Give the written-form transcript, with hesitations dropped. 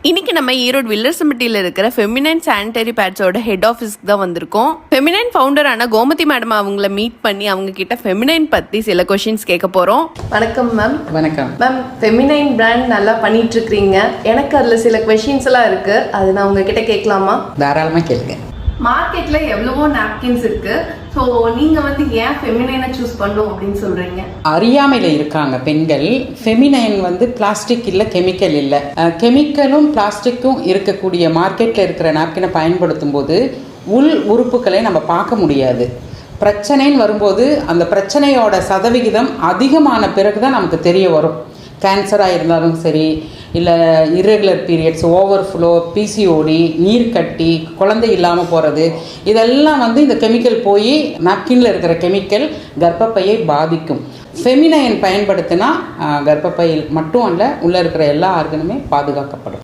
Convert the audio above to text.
இன்னைக்கு நம்ம ஈரோடு வில்லர்சம்பட்டியில் இருக்கிற ஃபெமினைன் சானிட்டரி பேட்ஸோட ஹெட் ஆஃபீஸ்க்கு தான் வந்திருக்கோம். ஃபெமினைன் ஃபவுண்டரான கோமதி மேடம் அவங்கள மீட் பண்ணி அவங்க கிட்ட ஃபெமினைன் பத்தி சில கொஸ்டின்ஸ் கேட்க போறோம். வணக்கம் மேம். வணக்கம் மேம். ஃபெமினைன் பிராண்ட் நல்லா பண்ணிட்டு இருக்கீங்க. எனக்கு அதுல சில கொஸ்டின்ஸ் எல்லாம் இருக்கு, அது நான் உங்ககிட்ட கேட்கலாமா? தாராளமா கேளுங்க. மார்க்கெட்ல எவ்வளவோ நாப்கின்ஸ் இருக்கு, ஸோ நீங்க ஏன் ஃபெமினைனை சூஸ் பண்ணும் அப்படின்னு சொல்றீங்க? அறியாமையில இருக்காங்க பெண்கள். ஃபெமினைன் பிளாஸ்டிக் இல்லை, கெமிக்கல் இல்லை. கெமிக்கலும் பிளாஸ்டிக்கும் இருக்கக்கூடிய மார்க்கெட்டில் இருக்கிற நாப்கினை பயன்படுத்தும் போது உள் உறுப்புகளை நம்ம பார்க்க முடியாது. பிரச்சனைன்னு வரும்போது அந்த பிரச்சனையோட சதவிகிதம் அதிகமான பிறகு தான் நமக்கு தெரிய வரும். கேன்சராக இருந்தாலும் சரி, இல்லை இர்ரெகுலர் பீரியட்ஸ், ஓவர்ஃப்ளோ, பிசிஓடி, நீர்க்கட்டி, குழந்தை இல்லாமல் போகிறது, இதெல்லாம் இந்த கெமிக்கல் போய் நாப்கினில் இருக்கிற கெமிக்கல் கர்ப்பப்பையை பாதிக்கும். ஃபெமினைன் பயன்படுத்தினா கர்ப்பப்பையில் மட்டும் அல்ல, உள்ளே இருக்கிற எல்லா ஆர்கனுமே பாதுகாக்கப்படும்.